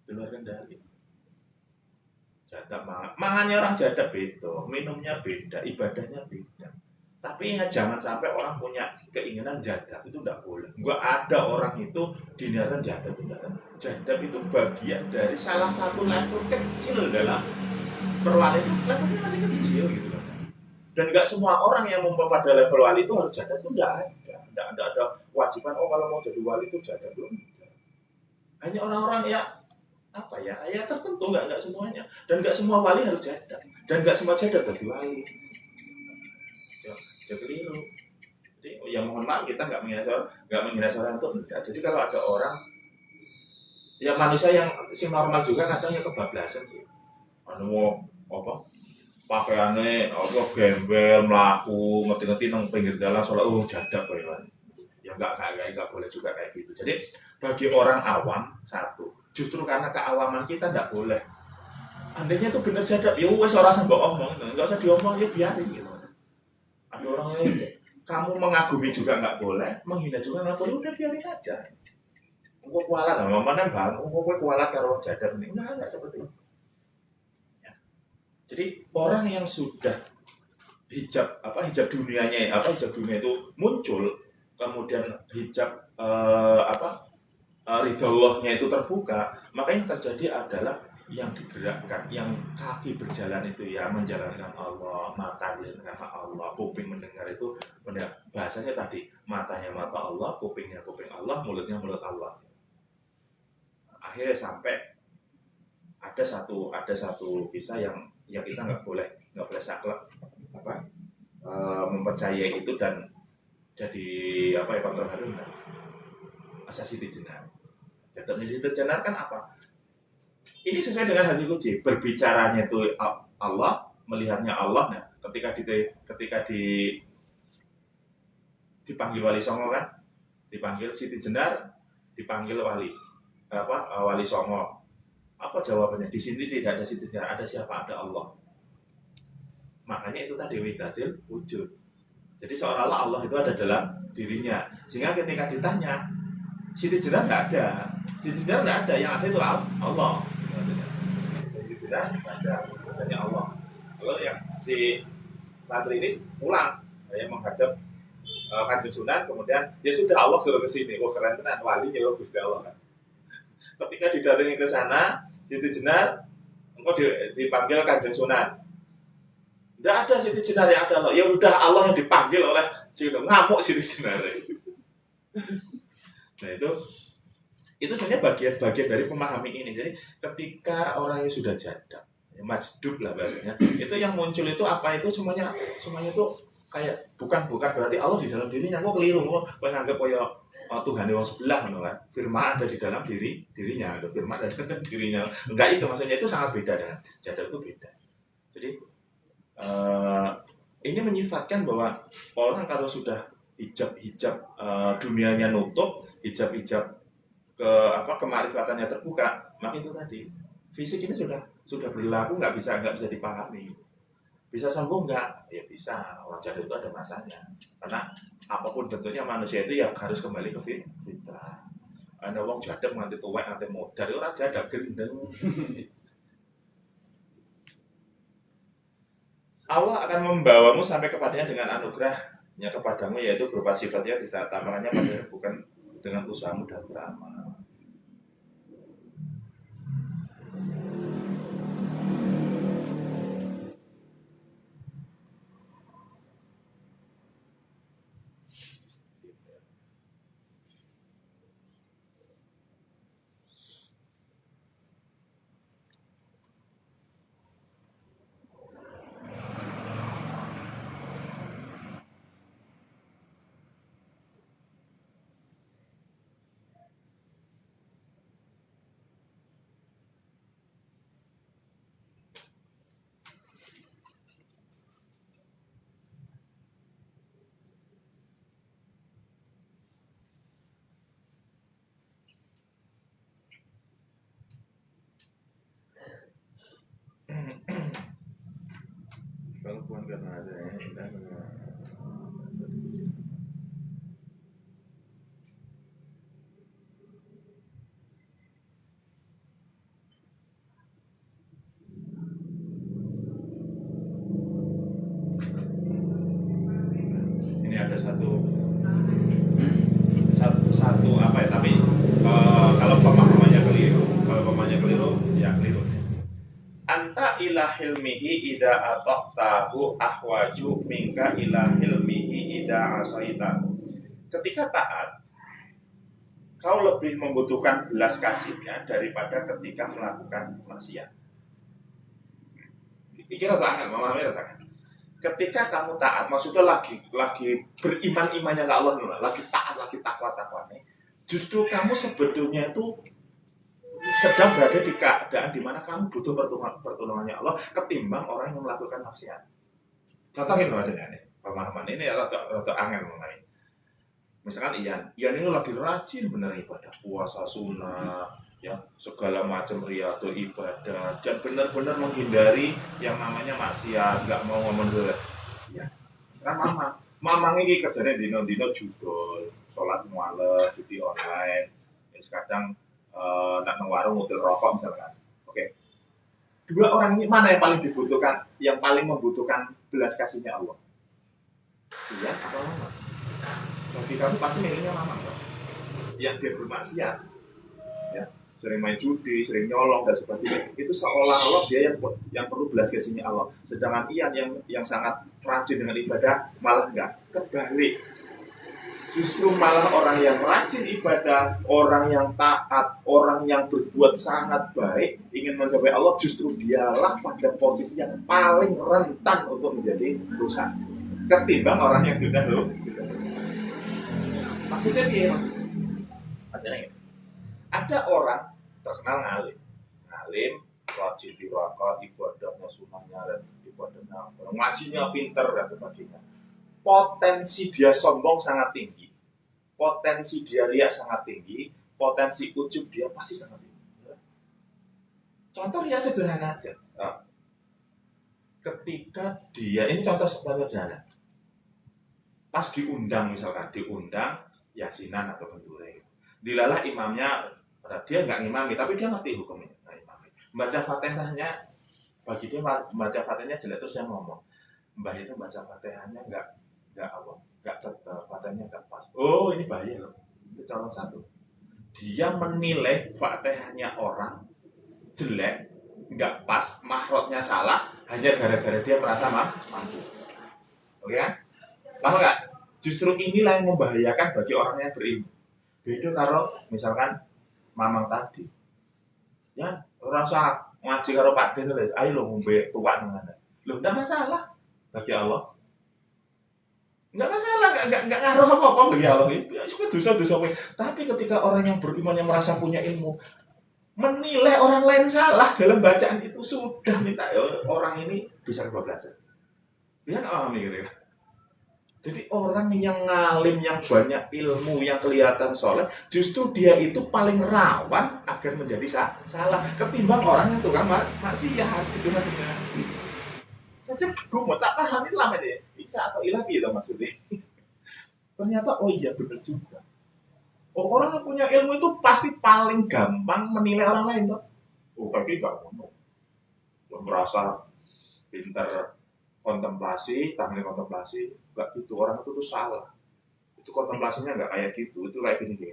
Di luar kendali. Jadab mangannya orang jadab beda, minumnya beda, ibadahnya beda. Tapi ingat jangan sampai orang punya keinginan jadab itu tidak boleh. Enggak ada orang itu diniatkan jadab itu. Jadab itu bagian dari salah satu level kecil dalam perwali itu, levelnya masih kecil gitu kan. Dan nggak semua orang yang pada level wali itu harus jadab itu nggak ada kewajiban. Oh kalau mau jadi wali itu jadab belum. Hanya orang-orang ya tertentu nggak semuanya. Dan nggak semua wali harus jadab. Dan nggak semua jadab jadi wali. Jadi keliru. Jadi ya mohon maaf kita nggak menghina seorang itu enggak. Jadi kalau ada orang ya manusia yang normal juga kadang ya kebablasan sih. Pakaiannya gembel melaku ngerti-ngerti nang pinggir jalan soalnya jadab ya nggak boleh juga kayak gitu. Jadi bagi orang awam justru karena keawaman kita nggak boleh. Andainya itu benar jadab ya wes orang sembok omong nggak usah diomong ya biarin gitu. Ada orang lain kamu mengagumi juga nggak boleh, menghina juga nggak boleh, udah biarin aja. Engkau kualat, mana bang? Engkau kualat kalau jadab ini nggak seperti itu. Ya. Jadi orang yang sudah hijab hijab dunia itu muncul, kemudian hijab ridha Allahnya itu terbuka, maka yang terjadi adalah yang digerakkan, yang kaki berjalan itu ya menjalankan Allah, mata mendengar Allah, kuping mendengar itu bahasanya tadi matanya mata Allah, kupingnya kuping Allah, mulutnya mulut Allah. Akhirnya sampai ada satu kisah yang kita nggak boleh saklek mempercayai itu dan jadi faktor harum kan. Siti Jenar. Jatuhnya Siti Jenar kan apa? Ini sesuai dengan hadis qudsi, berbicaranya itu Allah, melihatnya Allah. Nah, ketika dipanggil Wali Songo kan, dipanggil Siti Jenar, dipanggil Wali Songo. Apa jawabannya? Di sini tidak ada Siti Jenar, ada siapa? Ada Allah. Makanya itu tadi wihdatil wujud. Jadi seolah-olah Allah itu ada dalam dirinya. Sehingga ketika ditanya, Siti Jenar nggak ada. Siti Jenar nggak ada, yang ada itu Allah. Siti Jenar nggak ada, adanya Allah. Kalau yang si santri ini pulang, menghadap Kanjeng Sunan, kemudian ya sudah Allah suruh ke sini. Wah keren tenan, wali nyuruh Gusti Allah kan. Ketika didatangi ke sana, Siti Jenar engkau dipanggil Kanjeng Sunan. Tidak ada Siti Jenar, yang ada Allah. Ya udah Allah yang dipanggil oleh Siti ngamuk Siti Jenar. Nah itu sebenarnya bagian dari memahami ini. Jadi ketika orang yang sudah jadab, majdub lah bahasanya, itu yang muncul itu apa itu semuanya itu kayak bukan berarti Allah di dalam dirinya. Kok keliru, kok menganggap kayak Tuhan yang sebelah kan. Firman ada di dalam dirinya, ada firman ada di dalam dirinya. Enggak, itu maksudnya itu sangat beda dengan jadab, itu beda. Jadi ini menyifatkan bahwa orang kalau sudah hijab dunianya nutup, hijab kemarifatannya terbuka, maka itu tadi fisik ini sudah berlaku, nggak bisa dipahami. Bisa sembuh nggak? Ya bisa. Orang jadul itu ada masanya. Karena apapun bentuknya manusia itu ya harus kembali ke fitrah. Ada orang jadul nganti tuwek nganti modar, orang jadul gendeng. Allah akan membawamu sampai kepadanya dengan anugerahnya kepadamu, yaitu berupa sifatnya ditambahkannya pada bukan dengan usahamu dan beramal. Kalau bukan karena ada ini ada satu apa ya, tapi kalau pemahamannya keliru ya keliru. Anta ila hilmihi ida ataqtahu ahwaju minka ila hilmihi ida asaitahu. Ketika taat, kau lebih membutuhkan belas kasihnya daripada ketika melakukan maksiat. Pikir tangan, memahami tangan. Ketika kamu taat, maksudnya lagi beriman-imannya ke Allah, lagi taat, lagi takwa-takwanya. Justru kamu sebetulnya itu sedang berada di keadaan di mana kamu butuh pertolongannya Allah ketimbang orang yang melakukan maksiat. Contohin maksudnya ini, pemahaman ini rada angin mengenai. Misalkan Ian ini lagi rajin benar ibadah, puasa sunnah, ya segala macam riyadhah ibadah, dan benar-benar menghindari yang namanya maksiat, nggak mau ngomong dulu. Ya, sekarang mama ini kerjanya dino judul, sholat mualaf, judi online, kadang nak warung ngutil rokok misalkan. Oke. Dua orang ini mana yang paling dibutuhkan, yang paling membutuhkan belas kasihnya Allah? Iya apa mama? Bagi kamu pasti milihnya mama, kan? Yang dia bermaksiat, sering main judi, sering nyolong dan sebagainya, itu seolah-olah dia yang perlu belas kasihan Allah. Sedangkan Ian yang sangat rajin dengan ibadah malah enggak, terbalik. Justru malah orang yang rajin ibadah, orang yang taat, orang yang berbuat sangat baik, ingin mencapai Allah, justru dialah pada posisi yang paling rentan untuk menjadi rusak ketimbang orang yang sudah rusak. Maksudnya dia ada orang terkenal ngalim wajib diwakil, ibadahnya sunahnya dan ibadahnya ngajinya pinter dan sebagainya. Potensi dia sombong sangat tinggi, potensi dia riak sangat tinggi, potensi ujub dia pasti sangat tinggi. Contoh ya sederhana aja. Ketika dia, ini contoh sederhana, pas diundang misalkan, yasinan atau kendure, dilalah imamnya, dia nggak ngimami, tapi dia ngerti hukumnya, baca fatihahnya, bagi dia baca fatihahnya jelek, terus dia ngomong, mbah itu baca fatihahnya nggak fatihahnya nggak pas. Oh, ini bahaya loh. Itu contoh satu. Dia menilai fatihahnya orang jelek, nggak pas, mahrotnya salah, hanya gara-gara dia merasa mampu. Oke kan? Paham nggak? Justru inilah yang membahayakan bagi orang yang berilmu. Beda kalau misalkan mamang tadi, ya rasa ngaji karo Pak Den, ayo lo ngombe tuak nang lo nggak masalah bagi Allah. Nggak masalah, nggak ngaruh apa-apa bagi Allah. Itu dosa-dosa. Tapi ketika orang yang beriman yang merasa punya ilmu menilai orang lain salah dalam bacaan itu, sudah minta orang ini bisa kebablasan. Dia nggak paham gitu ya. Jadi orang yang ngalim, yang banyak ilmu, yang kelihatan soleh, justru dia itu paling rawan agar menjadi salah ketimbang orang yang tukang maksiat. Itu maksudnya. Saja gue mau tak paham itu lama deh. Bisa atau ilah gitu maksudnya. Ternyata oh iya benar juga. Orang yang punya ilmu itu pasti paling gampang menilai orang lain tuh. Oh bagi kamu merasa pintar kontemplasi, tampil kontemplasi, nggak gitu. Orang itu tuh salah. Itu kontemplasinya nggak kayak gitu. Itu kayak gini.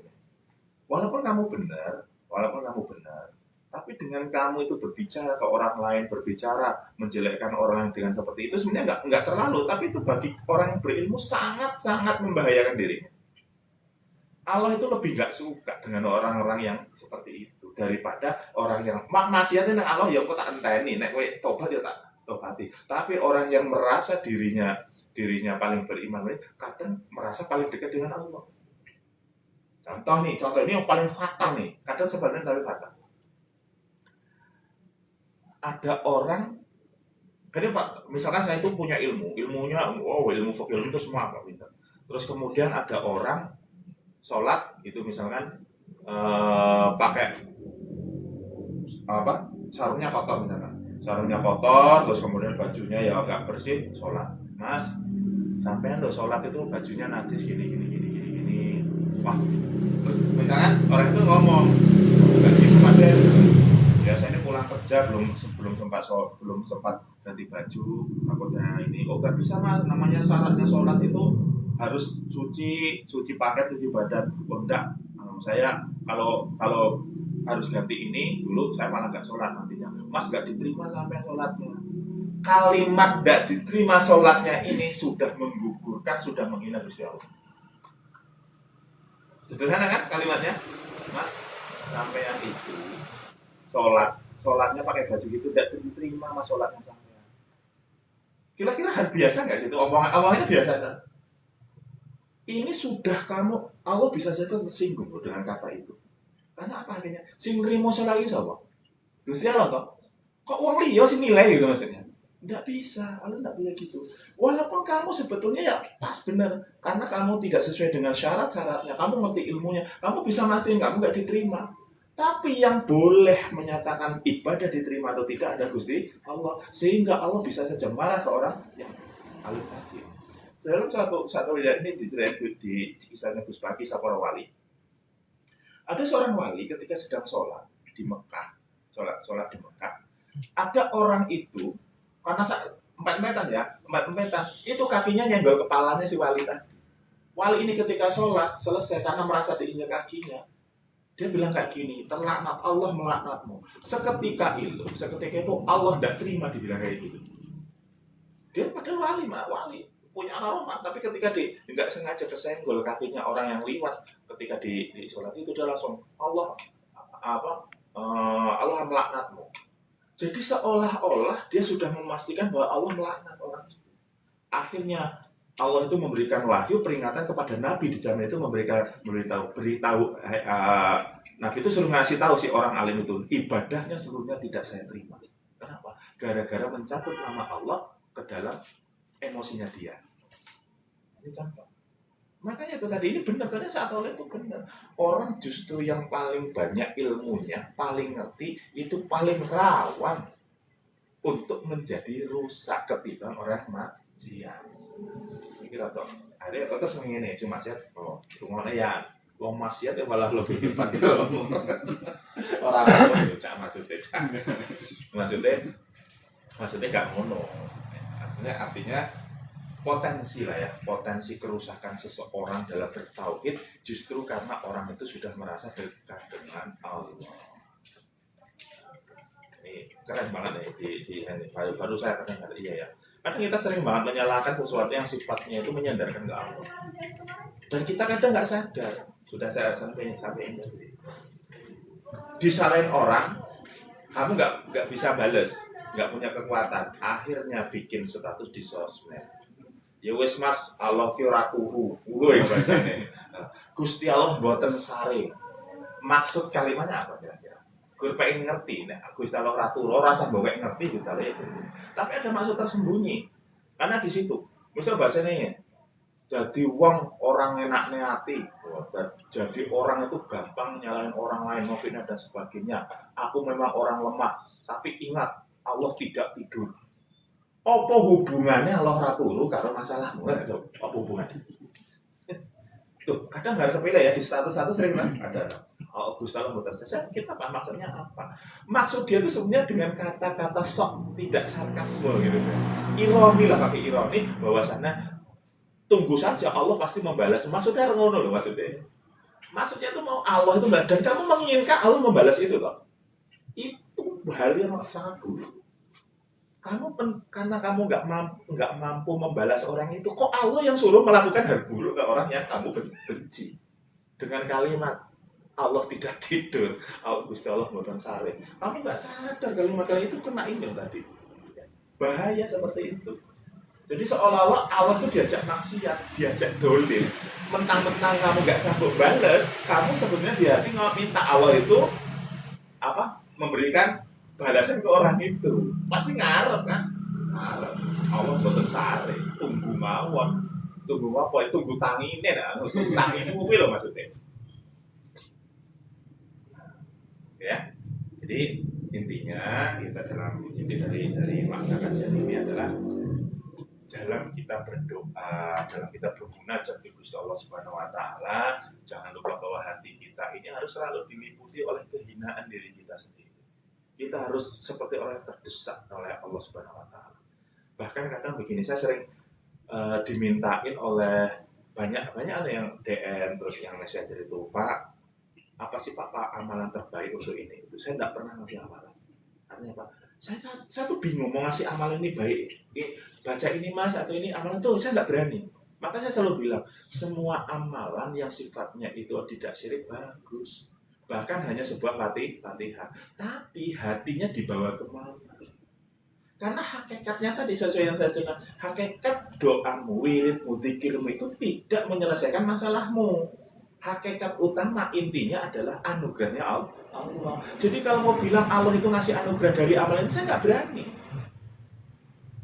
Walaupun kamu benar, tapi dengan kamu itu berbicara ke orang lain, berbicara menjelekkan orang dengan seperti itu, sebenarnya nggak terlalu, tapi itu bagi orang yang berilmu sangat-sangat membahayakan dirinya. Allah itu lebih nggak suka dengan orang-orang yang seperti itu daripada orang yang maksiatnya dengan Allah ya kok tak enteni, nek kowe tobat ya tak tobati. Tapi orang yang merasa dirinya paling beriman, kadang merasa paling dekat dengan Allah. Contoh ini yang paling fatal nih, kadang sebenarnya tapi fatal. Ada orang, jadi Pak, misalkan saya itu punya ilmunya, ilmu fikih itu semua Pak pintar. Terus kemudian ada orang sholat itu misalkan pakai sarungnya kotor misalkan, terus kemudian bajunya ya agak bersih, sholat. Mas, sampean lo sholat itu bajunya najis gini. Wah, terus misalkan orang itu ngomong, nggak gitu Pak, biasanya pulang kerja belum sempat ganti baju, takutnya ini nggak bisa Mas, namanya syaratnya sholat itu harus suci pakaian, cuci badan. Oh enggak, saya kalau harus ganti ini dulu, saya malah nggak sholat nantinya. Mas, nggak diterima sampai sholatnya. Kalimat nggak diterima sholatnya ini sudah menggugurkan, sudah menghina Gusti Allah. Sederhana kan kalimatnya, Mas, sampean itu sholatnya pakai baju gitu tidak diterima Mas sholatnya sampean. Kira-kira hal biasa nggak gitu? Omongannya biasa kan? Ini sudah kamu, Allah bisa saja tersinggung dengan kata itu. Karena apa akhirnya? Sing nrimo sholat iki sapa? Gusti Allah kok. Kok wong liya sing nilai gitu maksudnya? Enggak bisa, Allah enggak bisa gitu. Walaupun kamu sebetulnya ya pas benar, karena kamu tidak sesuai dengan syarat-syaratnya, kamu ngerti ilmunya, kamu bisa mastiin kamu enggak diterima. Tapi yang boleh menyatakan ibadah diterima atau tidak ada Gusti Allah, sehingga Allah bisa saja marah ke orang yang alim tadi. Dalam satu wilayah ini di kisahnya Gus Pagi Sapora Wali. Ada seorang wali ketika sedang sholat di Mekah, sholat di Mekah. Ada orang itu karena empat-empetan, itu kakinya nyenggol kepalanya si wali tadi. Wali ini ketika sholat selesai karena merasa diinjak kakinya, Dia bilang kayak gini, terlaknat Allah melaknatmu. Seketika itu Allah tidak terima dibilang kayak gitu. Dia padahal wali, punya aroma, tapi ketika nggak sengaja kesenggol kakinya orang yang liwat ketika di sholat itu dia langsung Allah Allah melaknatmu. Jadi seolah-olah dia sudah memastikan bahwa Allah melaknat orang. Akhirnya Allah itu memberikan wahyu peringatan kepada Nabi di zaman itu beritahu Nabi itu suruh ngasih tahu si orang alim itu ibadahnya seluruhnya tidak saya terima. Kenapa? Gara-gara mencatut nama Allah ke dalam emosinya dia. Ini contoh. Makanya itu tadi ini benar, karena saat oleh itu benar. Orang justru yang paling banyak ilmunya, paling ngerti, itu paling rawan untuk menjadi rusak ketimbang orang maksiat. Kira toh, ada yang kata seneng ini cuma maksiat, cuma ya, wong maksiat ya malah lebih hebat orang itu cak maksudnya gak ngono. Artinya potensi lah ya, potensi kerusakan seseorang dalam bertauhid justru karena orang itu sudah merasa dekat dengan Allah. Ini keren banget ya baru saya pernah dengar iya ya. Karena kita sering banget menyalahkan sesuatu yang sifatnya itu menyandarkan ke Allah. Dan kita kadang nggak sadar. Sudah saya sampaikan tadi. Disalahin orang, kamu nggak bisa bales, nggak punya kekuatan. Akhirnya bikin status di sosmed. Ya wis mas, Allah kirakuhu. Woi bahasanya. Gusti Allah mboten sare. Maksud kalimatnya apa kira-kira? Gue pengen ngerti, nah Gusti Allah ratu, lo rasa bawa ngerti Gusti Allah itu. Tapi ada maksud tersembunyi, karena di situ, misalnya bahasanya ya, jadi orang enak hati, jadi orang itu gampang nyalain orang lain, ngofitnah dan sebagainya. Aku memang orang lemah, tapi ingat Allah tidak tidur. Apa hubungannya Allah ratu lo kalau masalahmu? Apa hubungannya? Tuh, kadang nggak sepele ya di status sering kan ada. Gusti Allah saya kita apa maksudnya apa? Maksud dia itu sebenarnya dengan kata-kata sok tidak sarkasme gitu kan. Ironi lah, pakai ironi bahwasannya tunggu saja Allah pasti membalas. Maksudnya ngono loh maksudnya. Maksudnya itu mau Allah itu dan kamu menginginkan Allah membalas itu loh. Itu hal yang sangat buruk. Karena kamu nggak mampu membalas orang itu, kok Allah yang suruh melakukan hal buruk ke orang yang kamu benci dengan kalimat Allah tidak tidur, Gusti Allah mboten sare. Kamu nggak sadar kalimat itu kena ini tadi. Bahaya seperti itu. Jadi seolah-olah Allah itu diajak maksiat, diajak dolim. Mentang-mentang kamu nggak sanggup balas, kamu sebenarnya di hati minta Allah itu memberikan balasan ke orang itu. Pasti ngarep kan? Ngarep. Allah mboten sare, tunggu mawon. Tunggu apa? Tunggu tangine nah, tunggu tangine kuwi lho maksudnya. Ya, jadi intinya kita dalam inti dari makna kajian ini adalah dalam kita berdoa, dalam kita bermunajat ke Gusti Allah Subhanahu Wa Taala, jangan lupa bahwa hati kita ini harus selalu diliputi oleh kehinaan diri kita sendiri. Kita harus seperti orang yang terdesak oleh Allah Subhanahu Wa Taala. Bahkan kadang begini, saya sering dimintain oleh banyak yang DM terus yang nasihat dari itu, Pak. Apa sih Pak amalan terbaik untuk ini? Itu saya tidak pernah ngasih amalan. Artinya Pak, saya tuh bingung mau ngasih amalan ini baik. Baca ini Mas atau ini amalan tuh saya tidak berani. Maka saya selalu bilang semua amalan yang sifatnya itu tidak syirik bagus. Bahkan hanya sebuah latihan. Tapi hatinya dibawa kemana? Karena hakikatnya tadi sesuai yang saya bilang, hakikat doamu, wiridmu, zikirmu itu tidak menyelesaikan masalahmu. Hakikat utama intinya adalah anugerahnya Allah. Jadi kalau mau bilang Allah itu ngasih anugerah dari amalan, saya nggak berani.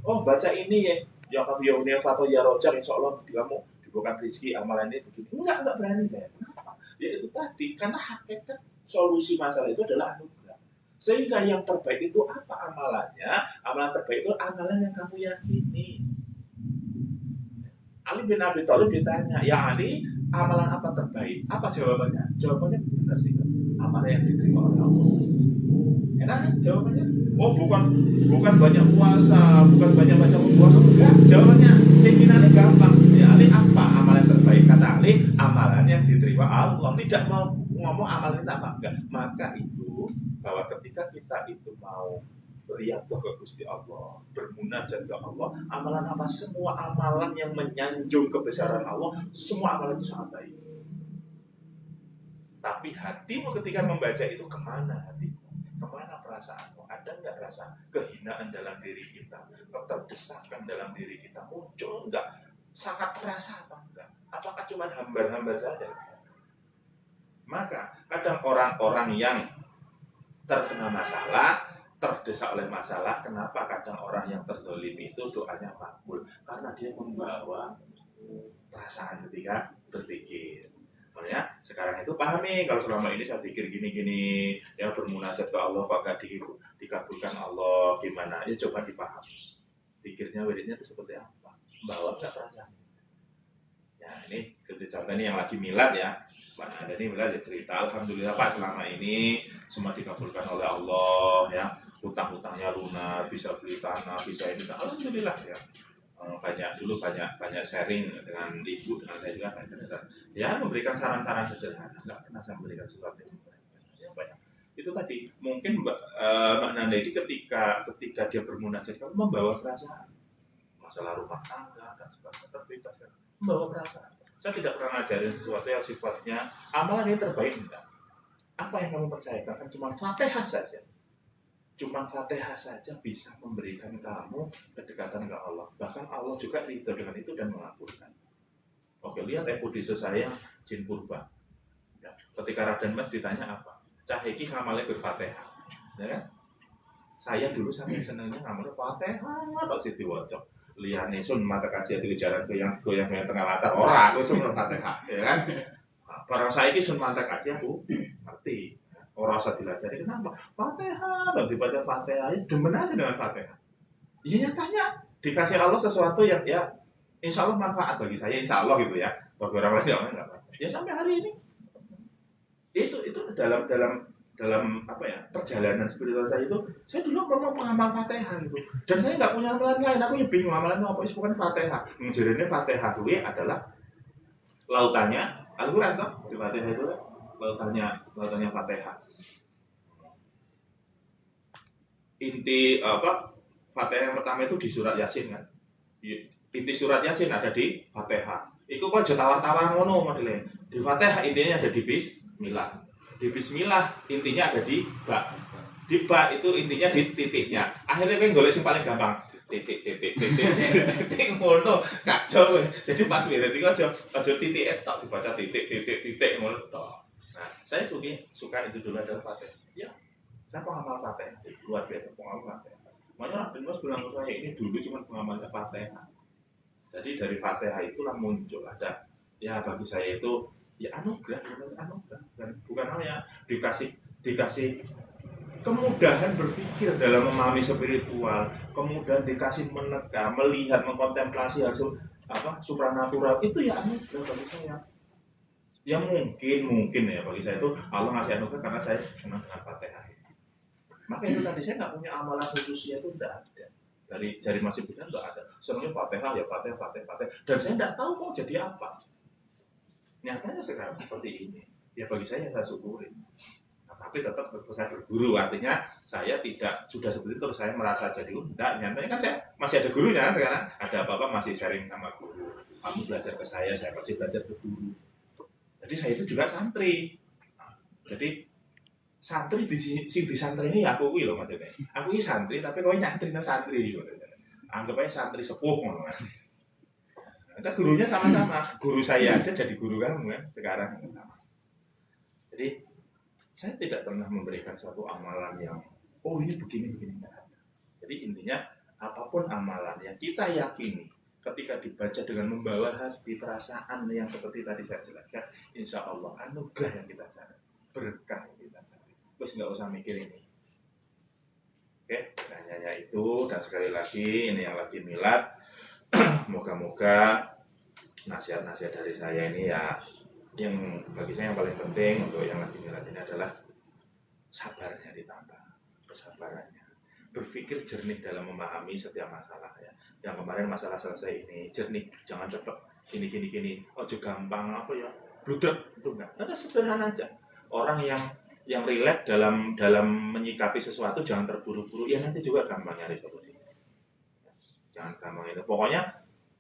Oh baca ini ya kamu ya atau ya rojar, insya Allah kamu diberikan rezeki amalan ini begini. Enggak berani saya. Kenapa? Ya itu tadi, karena hakikat solusi masalah itu adalah anugerah. Sehingga yang terbaik itu apa amalannya? Amalan terbaik itu amalan yang kamu yakini. Ali bin Abi Thalib ditanya, ya Ali, amalan apa terbaik? Apa jawabannya? Jawabannya benar sih, amalan yang diterima oleh Allah. Enak kan jawabannya? Oh bukan banyak puasa, bukan banyak baca puasa, enggak. Jawabannya, singkinannya gampang. Ya Ali, apa amalan terbaik? Kata Ali, amalan yang diterima Allah. Tidak mau ngomong amal kita apa enggak. Maka itu bahwa ketika kita itu mau riyadhah ke Gusti Allah, bermunajat ke Allah, amalan apa, semua amalan yang menyanjung kebesaran Allah, semua amalan itu sangat baik. Tapi hatimu ketika membaca itu, kemana hatimu? Kemana perasaanmu? Ada nggak rasa kehinaan dalam diri kita? Keterdesakan dalam diri kita? Muncul nggak? Sangat terasa apa enggak? Apakah cuma hambar-hambar saja? Maka kadang orang-orang yang terkena masalah, terdesak oleh masalah, kenapa kadang orang yang terzalimi itu doanya makbul? Karena dia membawa perasaan ketika berpikir. Makanya sekarang itu pahami, kalau selama ini saya pikir gini-gini, ya bermunajat ke Allah, apakah dikabulkan Allah, gimana? Ya coba dipahami. Pikirnya, wiridnya itu seperti apa? Bawa nggak perasaan? Ya ini contoh ini yang lagi milad ya. Pak ada ini milad ya cerita, alhamdulillah Pak selama ini semua dikabulkan oleh Allah ya. Hutang-hutangnya lunas, bisa beli tanah, bisa ini, alhamdulillah ya. Banyak sharing dengan ibu, dengan saya juga ya memberikan saran-saran sederhana, nggak pernah saya memberikan sesuatu yang ya, banyak. Itu tadi mungkin Mbak Nanda ini ketika dia bermunajat kan membawa perasaan masalah rumah tangga dan sebagainya, terbebas kan membawa perasaan. Saya tidak pernah ngajarin sesuatu yang sifatnya amalan ini terbaik enggak. Apa yang kamu percayakan kan cuma Fatihah saja. Cuma Fatihah saja bisa memberikan kamu kedekatan ke Allah. Bahkan Allah juga ridho dengan itu dan mengabulkan. Oke, lihat episode saya Jin Purba. Ya, ketika Raden Mas ditanya apa? Cahiki ngamalnya berfatihah. Ya kan? Saya dulu sangat senangnya ngamalnya Fatihah atau Siti Wocok. Lihat nih sun mata kaji itu jalan goyang tengah latar. Orang aku sun Fatihah, ya kan? Nah, barang saya ini sun mata kaji aku ngerti. Orang usah dilajari kenapa? Fatihah, dan dibaca Fatihah, demen aja dengan Fatihah. Ya nyatanya dikasih Allah sesuatu yang ya insya Allah manfaat bagi saya, insya Allah gitu ya. Bagi orang lain nggak apa. Ya sampai hari ini itu dalam apa ya perjalanan spiritual saya itu, saya dulu memang pengamal Fatihah gitu. Dan saya nggak punya amalan lain, aku ya bingung amalannya apa, itu bukan Fatihah. Menjadinya Fatihah itu adalah lautannya Al-Quran toh, di Fatihah itu lautannya Fatihah. Inti apa Fatihah yang pertama itu di surat Yasin kan. Inti surat Yasin ada di Fatihah. Iku kok aja tawar-tawar ngono modele. Di Fatihah intinya ada di Bismillah. Di Bismillah intinya ada di ba. Di ba itu intinya di titiknya. Akhirnya kan golek sing paling gampang. Titik ngono kacau. Jadi pas wirid iku aja titik tok dibaca titik ngono tok. Nah, saya suka itu dulu adalah Fatihah. Ya. Saya pengamal Fatihah, luar biasa pengamal Fatihah. Makanya Raden Mas bilang ke saya, ini dulu cuma pengamalnya Fatihah. Jadi dari Fatihah itulah muncul ada, ya bagi saya itu ya anugerah, bukan hanya dikasih kemudahan berpikir dalam memahami spiritual, kemudahan dikasih melihat, mengkontemplasi hasil apa supranatural, itu ya anugerah bagi saya. Ya mungkin ya bagi saya itu Allah ngasih anugerah karena saya senang dengan Fatihah. Maka itu tadi saya nggak punya amalan khususnya, itu enggak ada. Dari masih punya enggak ada. Senangnya Fatihah ya Fatihah. Dan saya enggak tahu mau jadi apa. Nyatanya sekarang seperti ini. Ya bagi saya syukuri. Nah, tapi tetap saya berguru, artinya saya tidak sudah seperti itu saya merasa jadi enggak. Nyatanya kan saya masih ada gurunya sekarang. Ada apa-apa masih sharing sama guru. Kamu belajar ke saya masih belajar ke guru. Jadi saya itu juga santri. Nah, jadi santri di santri ini aku kuwi lho maksudnya. Aku ini santri tapi kowe nyantri nang santri gitu. Anggap aja santri sepuh ngono kan. Kita gurunya sama-sama. Guru saya aja jadi guru kamu kan sekarang. Jadi saya tidak pernah memberikan suatu amalan yang ini begini enggak. Jadi intinya apapun amalan yang kita yakini ketika dibaca dengan membawa hati perasaan yang seperti tadi saya jelaskan, insya Allah anugerah yang kita cari, berkah yang kita cari. Terus nggak usah mikir ini. Oke, hanya itu. Dan sekali lagi ini yang lagi milad, moga-moga nasihat-nasihat dari saya ini ya, yang bagi saya yang paling penting untuk yang lagi milad ini adalah sabarnya ditambah, kesabarannya, berpikir jernih dalam memahami setiap masalah ya. Yang kemarin masalah selesai ini jernih, jangan cepet gini. Oh juga gampang apa ya, bludak itu enggak. Ada sederhana aja. orang yang rileks dalam menyikapi sesuatu, jangan terburu-buru, ya nanti juga gampang nyari solusi. Jangan gampang itu. Pokoknya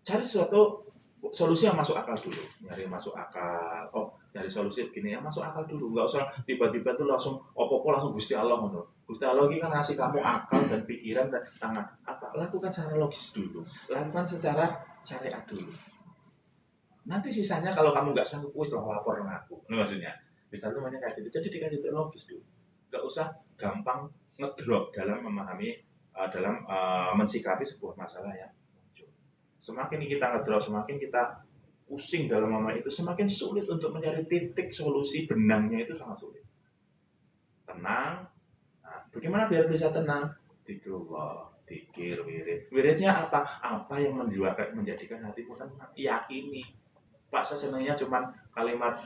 cari sesuatu solusi yang masuk akal dulu, nyari masuk akal. Oh, nyari solusi begini yang masuk akal dulu, nggak usah tiba-tiba tuh langsung opo-opo langsung Gusti Allah ngono. Gusti Allah ini kan ngasih kamu akal dan pikiran dan tangan. Apa? Lakukan secara logis dulu, lakukan secara syariat dulu. Nanti sisanya kalau kamu nggak sanggup, wis lapor dengan aku. Ini maksudnya. Bisa tuh banyak kayak gitu. Jadi dikasih logis dulu. Nggak usah gampang ngedrop dalam memahami, dalam mensikapi sebuah masalah ya. Semakin kita ngedrop, semakin kita pusing dalam memahami itu, semakin sulit untuk mencari titik solusi benangnya, itu sangat sulit. Tenang. Nah, bagaimana biar bisa tenang? Zikrullah, zikir, wirid. Wiridnya apa? Apa yang menjadikan hatimu tenang? Yakini. Pak, saya senangnya cuma kalimat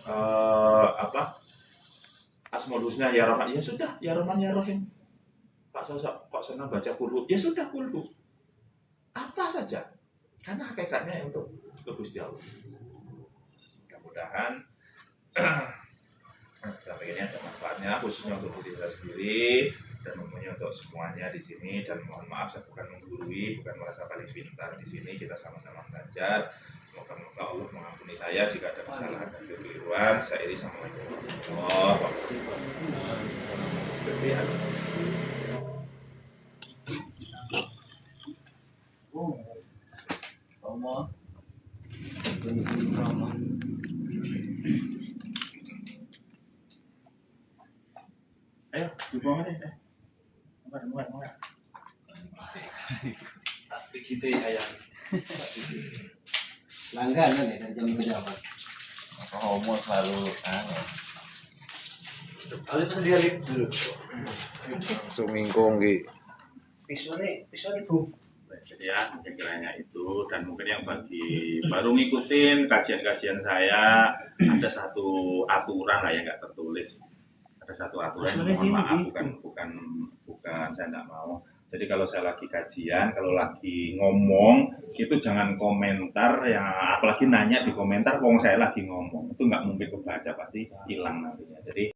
Asmaul Husna ya Rahman. Ya sudah, ya Rahman ya Rahim. Pak, saya kok senang baca kulhu. Ya sudah, kulhu. Apa saja. Karena hakikatnya untuk Gusti Allah. Mudah-mudahan sampai ini ada manfaatnya, khususnya untuk diri kita sendiri dan umumnya untuk semuanya di sini. Dan mohon maaf, saya bukan menggurui, bukan merasa paling pintar di sini. Kita sama-sama belajar. Semoga Allah mengampuni saya jika ada kesalahan dan kekeliruan. Saya iri sama Allah. Ayo, dibuang aja. Muat. Kita ayam.
Langganan ya dari jam ke jam.
Homo selalu
Kalian kan dia lihat dulu.
Sumingkong gitu.
Pisau Bu.
Jadi ya, kiranya itu. Dan mungkin yang bagi baru ngikutin kajian-kajian saya, ada satu aturan lah yang nggak tertulis. Ada satu aturan, mohon maaf, bukan saya nggak mau. Jadi kalau saya lagi kajian, kalau lagi ngomong, itu jangan komentar, ya apalagi nanya di komentar, wong saya lagi ngomong. Itu nggak mungkin kebaca, pasti hilang nantinya. Jadi